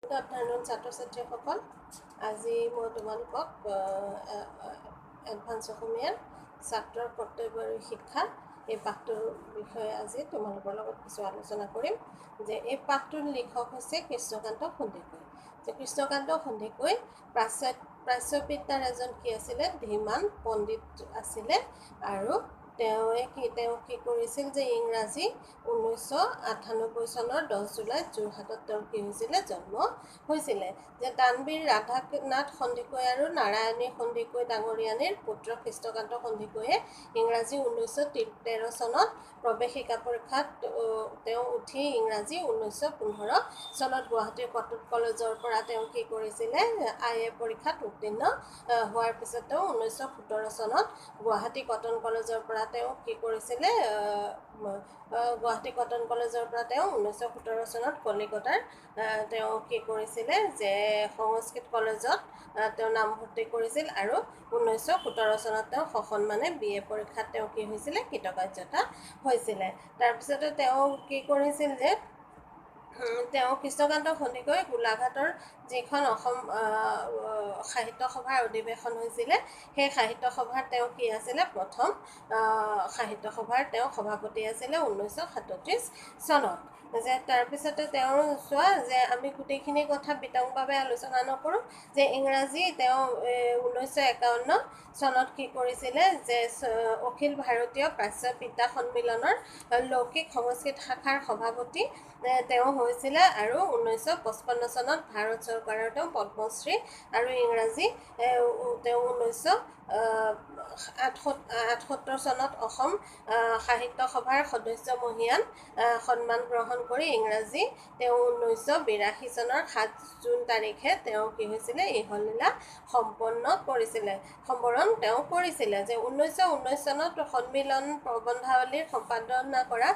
Good afternoon, ছাত্ৰ-ছাত্ৰীসকল। আজি মই তোমালোকক এডভান্স অসমীয়াৰ ছাত্ৰৰ কৰ্তব্য আৰু শিক্ষা এই পাঠটোৰ বিষয়ে আজি তোমালোকৰ লগত কিছু আলোচনা কৰিম। যে এই পাঠটোৰ লিখক হৈছে কৃষ্ণকান্ত সন্দিকৈ। যে কৃষ্ণকান্ত সন্দিকৈ প্ৰাচ্যবিদ্যাৰ এজন কি আছিলে, ধীমান পণ্ডিত আছিলে। আৰু তেওঁ কি কৰিছিল যে ইংৰাজী 1998 চনৰ 10 জুলাইত যোৰহাটত তেওঁৰ কি হৈছিলে, জন্ম হৈছিলে। যে দানবীৰ ৰাধানাথ সন্দিকৈ আৰু নাৰায়ণী সন্দিকৈ ডাঙৰীয়ানীৰ পুত্ৰ কৃষ্ণকান্ত সন্দিকৈয়ে ইংৰাজী 1913 চনত প্ৰৱেশিকা পৰীক্ষাত তেওঁ উঠি ইংৰাজী 1915 চনত গুৱাহাটীৰ কটন কলেজৰ পৰা তেওঁ কি কৰিছিলে, IA পৰীক্ষাত উত্তীৰ্ণ হোৱাৰ পিছত তেওঁ 1917 চনত গুৱাহাটী কটন কলেজৰ পৰা তেওঁ কি কৰিছিলে, গুৱাহাটী কটন কলেজৰ পৰা তেওঁ 1917 চনত কলিকতাৰ তেওঁ কি কৰিছিলে যে সংস্কৃত কলেজত তেওঁ নামভৰ্তি কৰিছিল। আৰু 1917 চনত তেওঁ সসন্মানে BA পৰীক্ষাত তেওঁ কি হৈছিলে, কৃতকাৰ্যতা হৈছিলে। তাৰপিছতে তেওঁ কি কৰিছিল যে তেওঁ কৃষ্ণকান্ত সন্দিকৈ গোলাঘাটৰ যিখন অসম সাহিত্য সভাৰ অধিৱেশন হৈছিলে, সেই সাহিত্য সভাৰ তেওঁ কি আছিলে, প্ৰথম সাহিত্য সভাৰ তেওঁ সভাপতি আছিলে 1937 চনত। যে তাৰপিছতে তেওঁৰ চোৱা যে আমি গোটেইখিনি কথা বিতংভাৱে আলোচনা নকৰোঁ। যে ইংৰাজী তেওঁ 1951 চনত কি কৰিছিলে যে অখিল ভাৰতীয় প্ৰাচ্যবিদ্যা সন্মিলনৰ লৌকিক সংস্কৃত শাখাৰ সভাপতি তেওঁ হৈছিলে। আৰু 1955 চনত ভাৰত চৰকাৰৰ তেওঁ পদ্মশ্ৰী আৰু ইংৰাজী তেওঁ 1978 চনত অসম সাহিত্য সভাৰ সদস্যমহীয়ান সন্মান গ্ৰহণ কৰি ইংৰাজী তেওঁ 1982 চনৰ 7 জুন তাৰিখে তেওঁ কি হৈছিলে, ইহলীলা সম্বৰণ তেওঁ কৰিছিলে। যে 1919 চনত সন্মিলন প্ৰবন্ধাৱলীৰ সম্পাদনা কৰা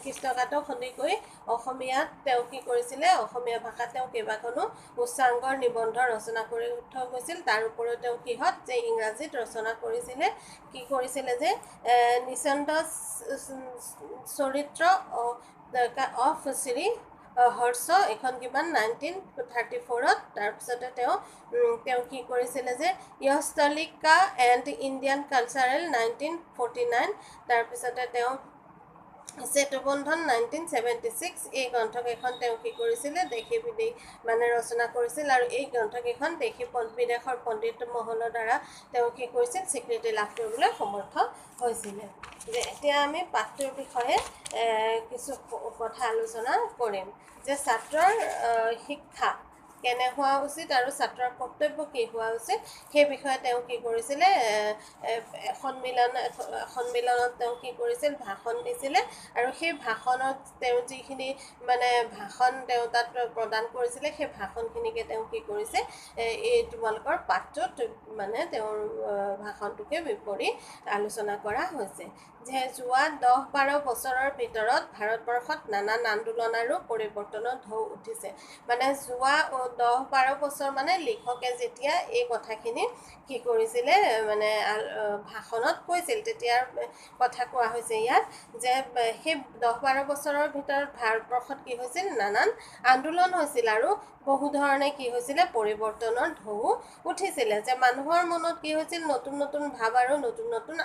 কৃষ্ণকান্ত সন্দিকৈ অসমীয়াত তেওঁ কি কৰিছিলে, অসমীয়া ভাষাত তেওঁ কেইবাখনো উচ্চাংগৰ নিবন্ধ ৰচনা কৰি থৈ গৈছিল। তাৰ উপৰিও তেওঁ কিহত যে ইংৰাজীত ৰচনা কৰিছিলে, কি কৰিছিলে যে নিচণ্ড চৰিত্ৰ অফ শ্ৰী হৰ্ষ, এখন কিমান 1934ত। তাৰপিছতে তেওঁ কি কৰিছিলে যে য়স্তলিকা এণ্ড ইণ্ডিয়ান কালচাৰেল 1949। তাৰপিছতে তেওঁ সেতুবন্ধন 1976 এই গ্ৰন্থকেইখন তেওঁ কি কৰিছিলে, দেশী বিদেশী মানে ৰচনা কৰিছিল। আৰু এই গ্ৰন্থকেইখন দেশী বিদেশৰ পণ্ডিত মহলৰ দ্বাৰা তেওঁ কি কৰিছিল, স্বীকৃতি লাভ কৰিবলৈ সমৰ্থ হৈছিলে। যে এতিয়া আমি পাঠটোৰ বিষয়ে কিছু কথা আলোচনা কৰিম। যে ছাত্ৰৰ শিক্ষা কেনে হোৱা উচিত আৰু ছাত্ৰৰ কৰ্তব্য কি হোৱা উচিত, সেই বিষয়ে তেওঁ কি কৰিছিলে, সন্মিলনত তেওঁ কি কৰিছিল, ভাষণ দিছিলে। আৰু সেই ভাষণত তেওঁ যিখিনি মানে ভাষণ তেওঁ তাত প্ৰদান কৰিছিলে, সেই ভাষণখিনিকে তেওঁ কি কৰিছে, এই তোমালোকৰ পাঠটোত মানে তেওঁৰ ভাষণটোকে বিপৰীত আলোচনা কৰা হৈছে। যে যোৱা 10-12 বছৰৰ ভিতৰত ভাৰতবৰ্ষত নানান আন্দোলন আৰু পৰিৱৰ্তনৰ ঢৌ উঠিছে। মানে যোৱা 10-12 বছৰ মানে লিখকে যেতিয়া এই কথাখিনি কি কৰিছিলে, মানে ভাষণত কৈছিল, তেতিয়াৰ কথা কোৱা হৈছে ইয়াত। যে সেই 10-12 বছৰৰ ভিতৰত ভাৰতবৰ্ষত কি হৈছিল, নানান আন্দোলন হৈছিল আৰু বহু ধৰণে কি হৈছিলে, পৰিৱৰ্তনৰ ঢৌ উঠিছিলে। যে মানুহৰ মনত কি হৈছিল, নতুন নতুন ভাৱ আৰু নতুন নতুন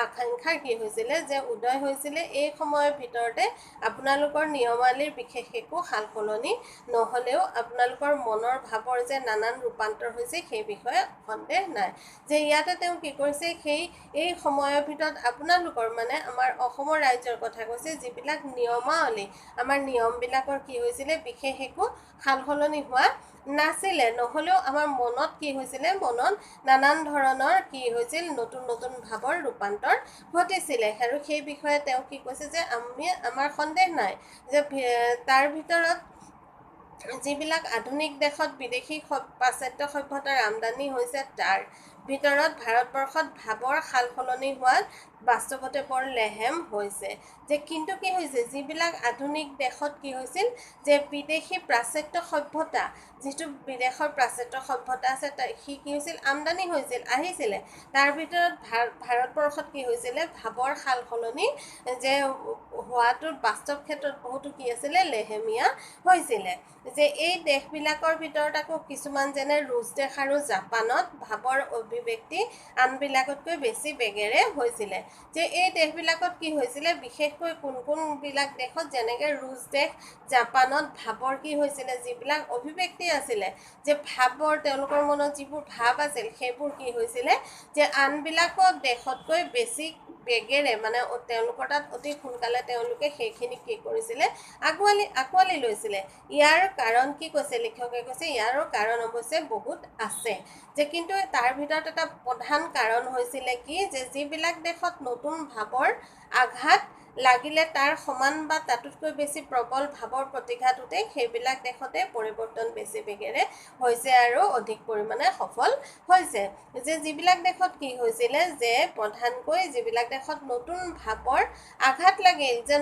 আকাংক্ষাৰ কি হৈছিলে, যে উদয় হৈছিলে। এই সময়ৰ ভিতৰতে আপোনালোকৰ নিয়মাৱলীৰ বিশেষ একো সাল সলনি নহ'লেও আপোনালোকৰ মনৰ ভাৱৰ যে নানান ৰূপান্তৰ হৈছে, সেই বিষয়ে সন্দেহ নাই। যে ইয়াতে তেওঁ কি কৰিছে, এই সময়ৰ ভিতৰত আপোনালোকৰ মানে আমাৰ অসমৰ ৰাজ্যৰ কথা কৈছে, যিবিলাক নিয়মাৱলী আমাৰ নিয়মবিলাকৰ কি হৈছিলে, বিশেষ একো সাল সলনি হোৱা নাছিলে। নহ'লেও আমাৰ মনত কি হৈছিলে, মনত নানান ধৰণৰ কি হৈছিল, নতুন নতুন ভাৱৰ ৰূপান্তৰ ঘটিছিলে। আৰু সেই বিষয়ে তেওঁ কি কৈছে, যে আমাৰ সন্দেহ নাই যে তাৰ ভিতৰত যিবিলাক আধুনিক দেশত বিদেশী পাশ্চাত্য সভ্যতাৰ আমদানি হৈছে, তাৰ ভিতৰত ভাৰতবৰ্ষত ভাৱৰ সালসলনি হোৱাত বাস্তৱতে বৰ লেহেম হৈছে। যে কিন্তু কি হৈছে, যিবিলাক আধুনিক দেশত কি হৈছিল যে বিদেশী প্ৰাচ্য সভ্যতা, যিটো বিদেশৰ প্ৰাচ্য সভ্যতা আছে সি কি হৈছিল, আমদানি হৈছিল, আহিছিলে। তাৰ ভিতৰত ভাৰতবৰ্ষত কি হৈছিলে, ভাৱৰ সালসলনি যে হোৱাটোত বাস্তৱ ক্ষেত্ৰত বহুতো কি আছিলে, লেহেমীয়া হৈছিলে। যে এই দেশবিলাকৰ ভিতৰত আকৌ কিছুমান যেনে ৰুছ দেশ আৰু জাপানত ভাৱৰ অভিব্যক্তি আনবিলাকতকৈ বেছি বেগেৰে হৈছিলে। যে এই দেশবিলাকত কি হৈছিলে, বিশেষকৈ কোনবিলাক দেশত, যেনেকৈ ৰুছ দেশ, জাপানত ভাৱৰ কি হৈছিলে, যিবিলাক অভিব্যক্তি আছিলে, যে ভাৱৰ তেওঁলোকৰ মনত যিবোৰ ভাৱ আছিল, সেইবোৰ কি হৈছিলে, যে আনবিলাকৰ দেশতকৈ বেছি বেগেৰে, মানে তেওঁলোকৰ তাত অতি সোনকালে তেওঁলোকে সেইখিনি কি কৰিছিলে, আঁকোৱালি লৈছিলে। ইয়াৰ কাৰণ কি কৈছে লিখকে, কৈছে ইয়াৰো কাৰণ অৱশ্যে বহুত আছে। যে কিন্তু তাৰ ভিতৰত এটা প্ৰধান কাৰণ হৈছিলে কি, যে যিবিলাক দেশত নতুন ভাৱৰ আঘাত লাগিলে তাৰ সমান বা তাতোতকৈ বেছি প্ৰবল ভাৱৰ প্ৰতিঘাততে সেইবিলাক দেশতে পৰিৱৰ্তন বেছি বেগেৰে হৈছে আৰু অধিক পৰিমাণে সফল হৈছে। যে যিবিলাক দেশত কি হৈছিলে, যে প্ৰধানকৈ যিবিলাক দেশত নতুন ভাৱৰ আঘাত লাগিল, যে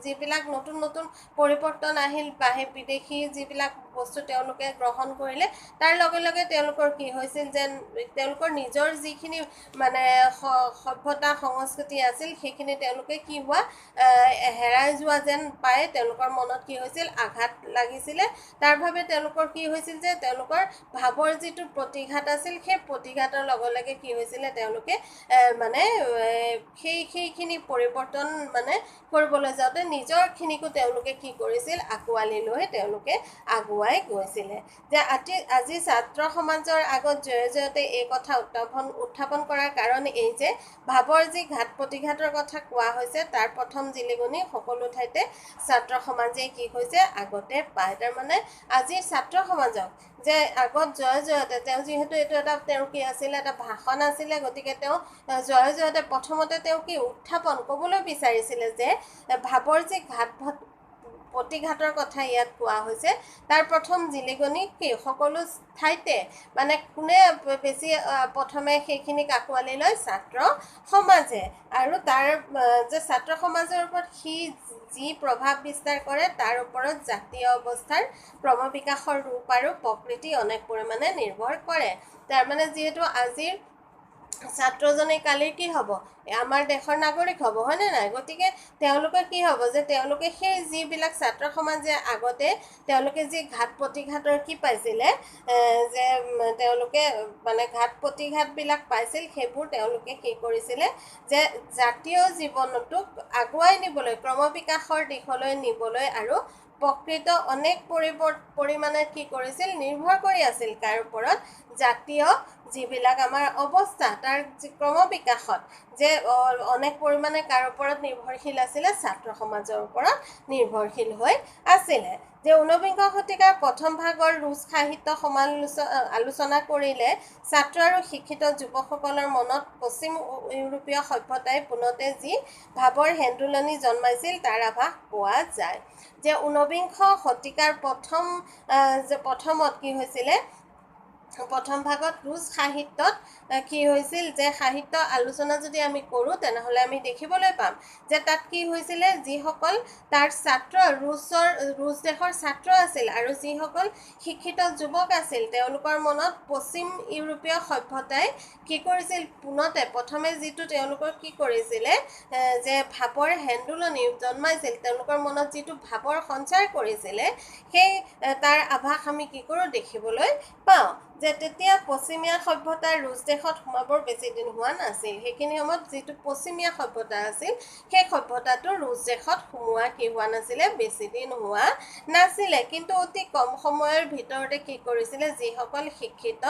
যিবিলাক নতুন পৰিৱৰ্তন আহিল বা সেই বিদেশী যিবিলাক বস্তু তেওঁলোকে গ্ৰহণ কৰিলে, তাৰ লগে লগে তেওঁলোকৰ কি হৈছিল, যে তেওঁলোকৰ নিজৰ যিখিনি মানে সভ্যতা সংস্কৃতি আছিল, সেইখিনি তেওঁলোকে কি হোৱা হেৰাই যোৱা যেন পায়, তেওঁলোকৰ মনত কি হৈছিল, আঘাত লাগিছিলে। তাৰ বাবে তেওঁলোকৰ কি হৈছিল, যে তেওঁলোকৰ ভাৱৰ যিটো প্ৰতিঘাত আছিল, সেই প্ৰতিঘাতৰ লগে লগে কি হৈছিলে, তেওঁলোকে মানে সেইখিনি পৰিৱৰ্তন মানে কৰিবলৈ যাওঁতে নিজৰখিনিকো তেওঁলোকে কি কৰিছিল, আঁকোৱালি লৈ তেওঁলোকে আগুৱাই গৈছিলে। যে আজি ছাত্ৰ সমাজৰ আগত জয়তে এই কথা উত্থাপন কৰাৰ কাৰণ এই যে ভাৱৰ যি ঘাত প্ৰতিঘাতৰ কথা কোৱা হৈছে, তাৰ প্ৰথম জিলিকনি সকলো ঠাইতে ছাত্ৰ সমাজে কি হৈছে, আগতে পায়। তাৰমানে আজি ছাত্ৰ সমাজক যে আগত জয়তে তেওঁ যিহেতু এইটো এটা তেওঁৰ কি আছিলে, এটা ভাষণ আছিলে, গতিকে তেওঁ জয়তে প্ৰথমতে তেওঁ কি উত্থাপন ক'বলৈ বিচাৰিছিলে, যে ভাৱৰ যি প্ৰতিঘাতৰ কথা ইয়াত কোৱা হৈছে, তাৰ প্ৰথম জিলিকনি কি সকলো ঠাইতে, মানে কোনে বেছি প্ৰথমে সেইখিনিক আঁকোৱালি লয়, ছাত্ৰ সমাজে। আৰু তাৰ যে ছাত্ৰ সমাজৰ ওপৰত সি যি প্ৰভাৱ বিস্তাৰ কৰে, তাৰ ওপৰত জাতীয় অৱস্থাৰ ক্ৰমবিকাশৰ ৰূপ আৰু প্ৰকৃতি অনেক পৰিমাণে নিৰ্ভৰ কৰে। তাৰমানে যিহেতু আজিৰ ছাত্ৰজনে কালিৰ কি হ'ব, আমাৰ দেশৰ নাগৰিক হ'ব, হয়নে নাই? গতিকে তেওঁলোকে কি হ'ব, যে তেওঁলোকে সেই যিবিলাক ছাত্ৰ সমাজে আগতে তেওঁলোকে যি ঘাত প্ৰতিঘাতৰ কি পাইছিলে, যে তেওঁলোকে মানে ঘাত প্ৰতিঘাতবিলাক পাইছিল, সেইবোৰ তেওঁলোকে কি কৰিছিলে, যে জাতীয় জীৱনটোক আগুৱাই নিবলৈ, ক্ৰমবিকাশৰ দিশলৈ নিবলৈ আৰু প্ৰকৃত অনেক পৰিমাণে কি কৰিছিল, নিৰ্ভৰ কৰি আছিল কাৰ ওপৰত, জাতীয় যিবিলাক আমাৰ অৱস্থা তাৰ ক্ৰমবিকাশত, যে অনেক পৰিমাণে কাৰ ওপৰত নিৰ্ভৰশীল আছিলে, ছাত্ৰ সমাজৰ ওপৰত নিৰ্ভৰশীল হৈ আছিলে। যে ঊনবিংশ শতিকাৰ প্ৰথম ভাগৰ ৰুছ সাহিত্য আলোচনা কৰিলে ছাত্ৰ আৰু শিক্ষিত যুৱকসকলৰ মনত পশ্চিম ইউৰোপীয় সভ্যতাই পোনতে যি ভাৱৰ হেন্দোলনি জন্মাইছিল, তাৰ আভাস পোৱা যায়। যে ঊনবিংশ শতিকাৰ প্ৰথমত কি হৈছিলে, প্ৰথম ভাগত ৰুছ সাহিত্যত কি হৈছিল, যে সাহিত্য আলোচনা যদি আমি কৰোঁ, তেনেহ'লে আমি দেখিবলৈ পাম যে তাত কি হৈছিলে, যিসকল তাৰ ছাত্ৰ ৰুছ দেশৰ ছাত্ৰ আছিল আৰু যিসকল শিক্ষিত যুৱক আছিল, তেওঁলোকৰ মনত পশ্চিম ইউৰোপীয় সভ্যতাই কি কৰিছিল, পোনতে প্ৰথমে যিটো তেওঁলোকৰ কি কৰিছিলে, যে ভাৱৰ হেন্দোলনি জন্মাইছিল, তেওঁলোকৰ মনত যিটো ভাৱৰ সঞ্চাৰ কৰিছিলে, সেই তাৰ আভাস আমি কি কৰোঁ, দেখিবলৈ পাওঁ। যে তেতিয়া পশ্চিমীয়া সভ্যতা ৰুছ দেশত সোমাবৰ বেছি দিন হোৱা নাছিল। সেইখিনি সময়ত যিটো পশ্চিমীয়া সভ্যতা আছিল, সেই সভ্যতাটো ৰুছ দেশত সোমোৱা কি হোৱা নাছিলে, বেছি দিন হোৱা নাছিলে। কিন্তু অতি কম সময়ৰ ভিতৰতে কি কৰিছিলে, যিসকল শিক্ষিত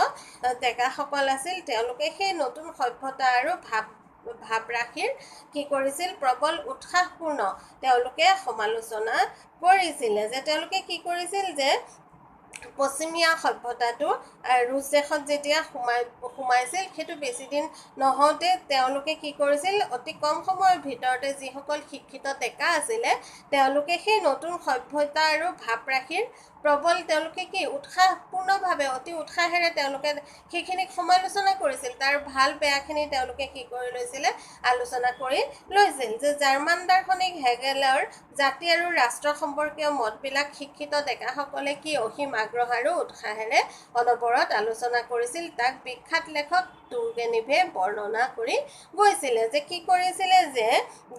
ডেকাসকল আছিল, তেওঁলোকে সেই নতুন সভ্যতা আৰু ভাৱৰাশিৰ কি কৰিছিল, প্ৰবল উৎসাহপূৰ্ণ তেওঁলোকে সমালোচনা কৰিছিলে। যে তেওঁলোকে কি কৰিছিল, যে পশ্চিমীয়া সভ্যতাটো ৰুছ দেশত যেতিয়া সোমাইছিল সেইটো বেছিদিন নহওঁতে তেওঁলোকে কি কৰিছিল অতি কম সময়ৰ ভিতৰতে যিসকল শিক্ষিত ডেকা আছিলে তেওঁলোকে সেই নতুন সভ্যতা আৰু ভাৱৰাশিৰ প্ৰবল তেওঁলোকে কি উৎসাহপূৰ্ণভাৱে অতি উৎসাহেৰে তেওঁলোকে সেইখিনিক সমালোচনা কৰিছিল তাৰ ভাল বেয়াখিনি তেওঁলোকে কি কৰি লৈছিলে আলোচনা কৰি লৈছিল যে জাৰ্মান দাৰ্শনিক হেগেলৰ জাতি আৰু ৰাষ্ট্ৰ সম্পৰ্কীয় মতবিলাক শিক্ষিত ডেকাসকলে কি অসীম আগ্ৰহ আৰু উৎসাহেৰে অনবৰত আলোচনা কৰিছিল তাক বিখ্যাত লেখক টুৰগেনিভে বৰ্ণনা কৰি গৈছিলে যে কি কৰিছিলে যে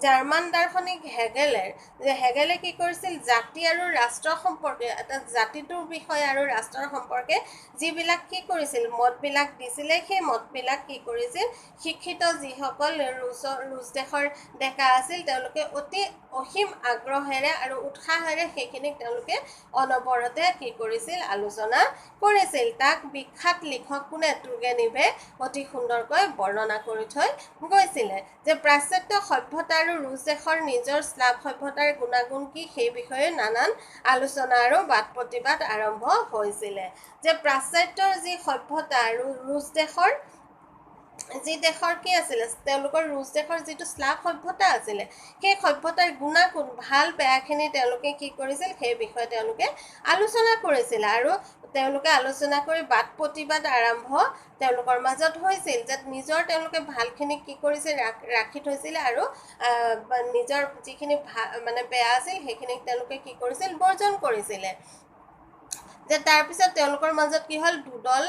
জাৰ্মান দাৰ্শনিক হেগেলে কি কৰিছিল জাতি আৰু ৰাষ্ট্ৰ সম্পৰ্কে এটা জাতিটোৰ বিষয়ে আৰু ৰাষ্ট্ৰৰ সম্পৰ্কে যিবিলাক কি কৰিছিল মতবিলাক দিছিলে সেই মতবিলাক কি কৰিছিল শিক্ষিত যিসকল ৰুছ দেশৰ ডেকা আছিল তেওঁলোকে অতি অসীম আগ্ৰহেৰে আৰু উৎসাহেৰে সেইখিনিক তেওঁলোকে অনবৰতে কি কৰিছিল আলোচনা কৰিছিল তাক বিখ্যাত লিখক কোনে টুৰগেনিভে অতি সুন্দৰকৈ বৰ্ণনা কৰি থৈ গৈছিলে যে পাশ্চাত্য সভ্যতা আৰু ৰুছ দেশৰ নিজৰ স্লাভ সভ্যতাৰ গুণাগুণ কি সেই বিষয়ে নানান আলোচনা আৰু বাদ প্ৰতিবাদ আৰম্ভ হৈছিলে যে পাশ্চাত্যৰ যি সভ্যতা আৰু ৰুছ দেশৰ যি দেশৰ কি আছিলে তেওঁলোকৰ ৰুছ দেশৰ যিটো স্লাভ সভ্যতা আছিলে সেই সভ্যতাৰ গুণাগুণ ভাল বেয়াখিনি তেওঁলোকে কি কৰিছিল সেই বিষয়ে তেওঁলোকে আলোচনা কৰিছিল আৰু তেওঁলোকে আলোচনা কৰি বাদ প্ৰতিবাদ আৰম্ভ তেওঁলোকৰ মাজত হৈছিল যে নিজৰ তেওঁলোকে ভালখিনি কি কৰিছিল ৰাখি থৈছিলে আৰু নিজৰ যিখিনি মানে বেয়া আছিল সেইখিনিক তেওঁলোকে কি কৰিছিল বৰ্জন কৰিছিলে যে তাৰপিছত তেওঁলোকৰ মাজত কি হ'ল দুদল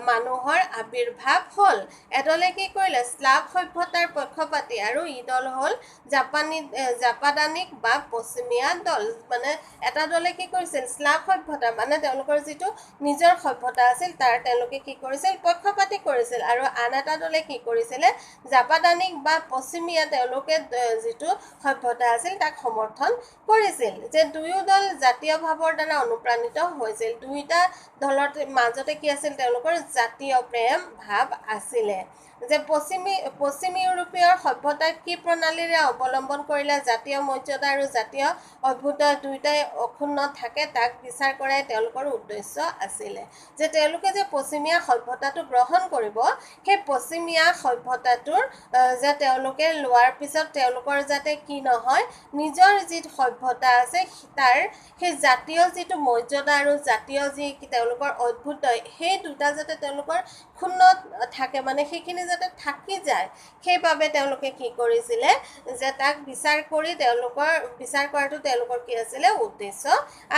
মানুহৰ আবিৰ্ভাৱ হ'ল এদলে কি কৰিলে স্লাভ সভ্যতাৰ পক্ষপাতী আৰু ইদল হ'ল জাপাদানিক বা পশ্চিমীয়া দল মানে এটা দলে কি কৰিছিল স্লাভ সভ্যতা মানে তেওঁলোকৰ যিটো নিজৰ সভ্যতা আছিল তাৰ তেওঁলোকে কি কৰিছিল পক্ষপাতী কৰিছিল আৰু আন এটা দলে কি কৰিছিলে জাপাদানিক বা পশ্চিমীয়া তেওঁলোকে যিটো সভ্যতা আছিল তাক সমৰ্থন কৰিছিল যে দুয়ো দল জাতীয় ভাৱৰ দ্বাৰা অনুপ্ৰাণিত হৈছিল দুইটা দলৰ মাজতে কি আছিল তেওঁলোকৰ জাতীয় প্ৰেম ভাৱ আছিলে যে পশ্চিমী ইউৰোপীয় সভ্যতাক কি প্ৰণালীৰে অৱলম্বন কৰিলে জাতীয় মৰ্যাদা আৰু জাতীয় অভ্যুদয় দুয়োটাই অক্ষুণ্ণ থাকে তাক বিচাৰ কৰাই তেওঁলোকৰ উদ্দেশ্য আছিলে যে তেওঁলোকে যে পশ্চিমীয়া সভ্যতাটো গ্ৰহণ কৰিব সেই পশ্চিমীয়া সভ্যতাটোৰ যে তেওঁলোকে লোৱাৰ পিছত তেওঁলোকৰ যাতে কি নহয় নিজৰ যি সভ্যতা আছে তাৰ সেই জাতীয় যিটো মৰ্যাদা আৰু জাতীয় যি তেওঁলোকৰ অভ্যুদয় সেই দুটা যাতে তেওঁলোকৰ ক্ষুণ্ণ থাকে মানে সেইখিনি যাতে থাকি যায় সেইবাবে তেওঁলোকে কি কৰিছিলে যে তাক বিচাৰ কৰাটো তেওঁলোকৰ কি আছিলে উদ্দেশ্য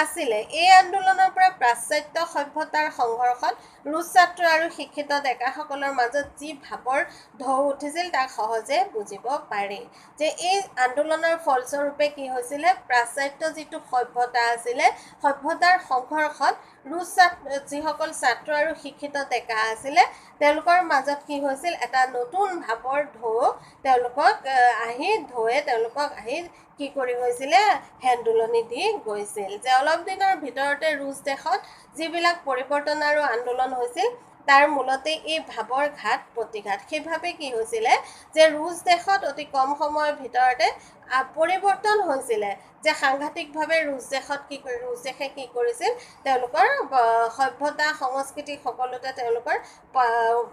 আছিলে এই আন্দোলনৰ পৰা পাশ্চাত্য সভ্যতাৰ সংঘৰ্ষত ৰুছ ছাত্ৰ আৰু শিক্ষিত ডেকাসকলৰ মাজত যি ভাৱৰ ঢৌ উঠিছিল তাক সহজে বুজিব পাৰি যে এই আন্দোলনৰ ফলস্বৰূপে কি হৈছিলে পাশ্চাত্য যিটো সভ্যতা আছিলে সভ্যতাৰ সংঘৰ্ষত ৰুছ যিসকল ছাত্ৰ আৰু শিক্ষিত ডেকা আছিলে তেওঁলোকৰ মাজত কি হৈছিল এটা নতুন ভাৱৰ তেওঁলোকক আহি কি কৰি গৈছিলে হেন্দোলনি দি গৈছিল যে অলপ দিনৰ ভিতৰতে ৰুছ দেশত যিবিলাক পৰিৱৰ্তন আৰু আন্দোলন হৈছিল তাৰ মূলতে এই ভাৱৰ ঘাত প্ৰতিঘাত সেইভাৱে কি হৈছিলে যে ৰুছ দেশত অতি কম সময়ৰ ভিতৰতে পৰিৱৰ্তন হৈছিলে যে সাংঘাতিকভাৱে ৰুছ দেশে কি কৰিছিল তেওঁলোকৰ সভ্যতা সংস্কৃতি সকলোতে তেওঁলোকৰ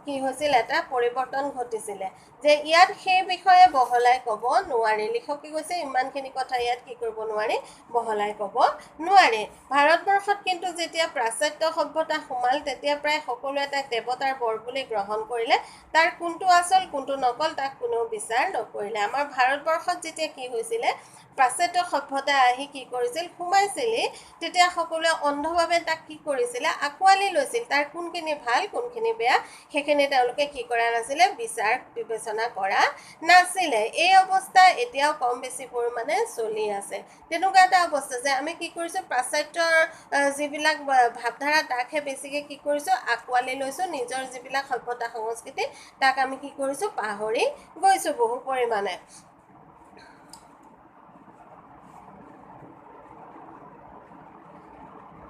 কি হৈছিল এটা পৰিৱৰ্তন ঘটিছিলে যে ইয়াত সেই বিষয়ে বহলাই ক'ব নোৱাৰি লিখকে কৈছে ইমানখিনি কথা ইয়াত কি কৰিব নোৱাৰি বহলাই ক'ব নোৱাৰি ভাৰতবৰ্ষত কিন্তু যেতিয়া পাশ্চাত্য সভ্যতা সোমাল তেতিয়া প্ৰায় সকলোৱে তাক দেৱতাৰ বৰ বুলি গ্ৰহণ কৰিলে তাৰ কোনটো আচল কোনটো নকল তাক কোনেও বিচাৰ নকৰিলে আমাৰ ভাৰতবৰ্ষত যেতিয়া কি হৈছিলে পাশ্চাত্য সভ্যতা আহি কি কৰিছিল সোমাইছিলি তেতিয়া সকলোৱে অন্ধভাৱে তাক কি কৰিছিলে আঁকোৱালি লৈছিল তাৰ কোনখিনি ভাল কোনখিনি বেয়া সেইখিনি তেওঁলোকে কি কৰা নাছিলে বিচাৰ বিবেচনা কৰা নাছিলে এই অৱস্থা এতিয়াও কম বেছি পৰিমাণে চলি আছে তেনেকুৱা এটা অৱস্থা যে আমি কি কৰিছোঁ পাশ্চাত্যৰ যিবিলাক ভাৱধাৰা তাকহে বেছিকৈ কি কৰিছোঁ আঁকোৱালি লৈছোঁ নিজৰ যিবিলাক সভ্যতা সংস্কৃতি তাক আমি কি কৰিছোঁ পাহৰি গৈছোঁ বহু পৰিমাণে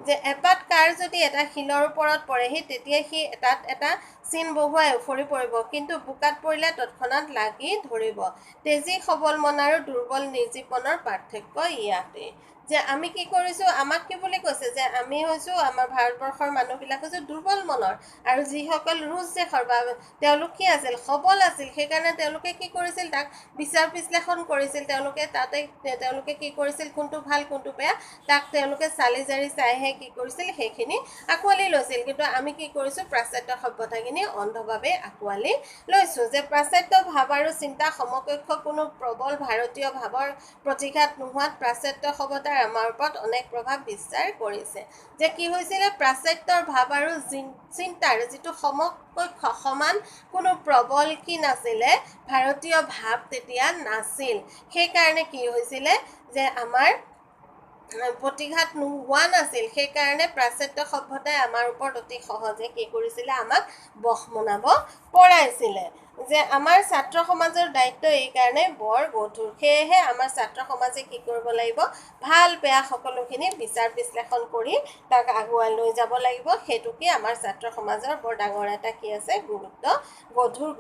যে এপাত কাৰ যদি এটা শিলৰ ওপৰত পৰেহি তেতিয়া সি তাত এটা চিন বহুৱাই উফৰি পৰিব কিন্তু বোকাত পৰিলে তৎক্ষণাত লাগি ধৰিব তেজী সবল মন আৰু দুৰ্বল নিৰ্জীৱনৰ পাৰ্থক্য ইয়াতে যে আমি কি কৰিছোঁ, আমাক কি বুলি কৈছে যে আমি হৈছোঁ, আমাৰ ভাৰতবৰ্ষৰ মানুহবিলাক হৈছে দুৰ্বল মনৰ, আৰু যিসকল ৰুছ দেশৰ বা তেওঁলোক কি আছিল, সবল আছিল। সেইকাৰণে তেওঁলোকে কি কৰিছিল, তাক বিচাৰ বিশ্লেষণ কৰিছিল। তেওঁলোকে কি কৰিছিল, কোনটো ভাল কোনটো বেয়া তাক তেওঁলোকে চালি জাৰি চাইহে কি কৰিছিল, সেইখিনি আঁকোৱালি লৈছিল। কিন্তু আমি কি কৰিছোঁ, পাশ্চাত্য সভ্যতাখিনি অন্ধভাৱে আঁকোৱালি লৈছোঁ। যে পাশ্চাত্য ভাৱ আৰু চিন্তা সমকক্ষ কোনো প্ৰবল ভাৰতীয় ভাৱৰ প্ৰতিঘাত নোহোৱাত পাশ্চাত্য সভ্যতাৰ আমাৰ ওপৰত অনেক প্ৰভাৱ বিস্তাৰ কৰিছে। যে কি হৈছিলে, পাশ্চাত্যৰ ভাৱ আৰু চিন্তাৰ যিটো সমকক্ষ সমান কোনো প্ৰবল কি নাছিলে, ভাৰতীয় ভাৱ তেতিয়া নাছিল। সেইকাৰণে কি হৈছিলে, যে আমাৰ প্ৰতিঘাত নোহোৱা নাছিল। সেইকাৰণে পাশ্চাত্য সভ্যতাই আমাৰ ওপৰত অতি সহজে কি কৰিছিলে, আমাক বশ মনাব পৰাইছিলে। যে আমাৰ ছাত্ৰ সমাজৰ দায়িত্ব এইকাৰণে বৰ গধুৰ। সেয়েহে আমাৰ ছাত্ৰ সমাজে কি কৰিব লাগিব, ভাল বেয়া সকলোখিনি বিচাৰ বিশ্লেষণ কৰি তাক আগুৱাই লৈ যাব লাগিব। সেইটোকে আমাৰ ছাত্ৰ সমাজৰ বৰ ডাঙৰ এটা কি আছে, গধুৰ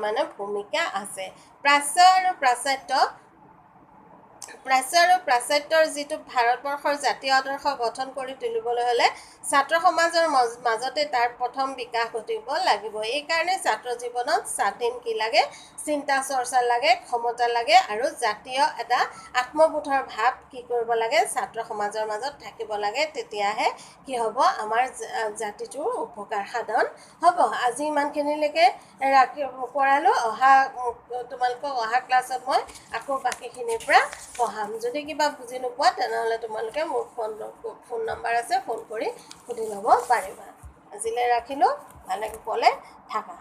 মানে ভূমিকা আছে। প্ৰাচ্য আৰু পাশ্চাত্যৰ যিটো ভাৰতবৰ্ষৰ জাতীয় আদৰ্শ গঠন কৰি তুলিবলৈ হ'লে ছাত্ৰ সমাজৰ মাজতে তাৰ প্ৰথম বিকাশ ঘটিব লাগিব। এইকাৰণে ছাত্ৰ জীৱনত স্বাধীন কি লাগে, চিন্তা চৰ্চা লাগে, ক্ষমতা লাগে, আৰু জাতীয় এটা আত্মবোধৰ ভাৱ কি কৰিব লাগে, ছাত্ৰ সমাজৰ মাজত থাকিব লাগে। তেতিয়াহে কি হ'ব, আমাৰ জাতিটোৰ উপকাৰ সাধন হ'ব। আজি ইমানখিনিলৈকে কৰালোঁ। তোমালোকক অহা ক্লাছত মই আকৌ বাকীখিনিৰ পৰা পঢ়াম। যদি কিবা বুজি নোপোৱা তেনেহ'লে তোমালোকে মোৰ ফোন নম্বৰ আছে, ফোন কৰি সুধি ল'ব পাৰিবা। আজিলৈ ৰাখিলোঁ, ভালে কুশলে থাকা।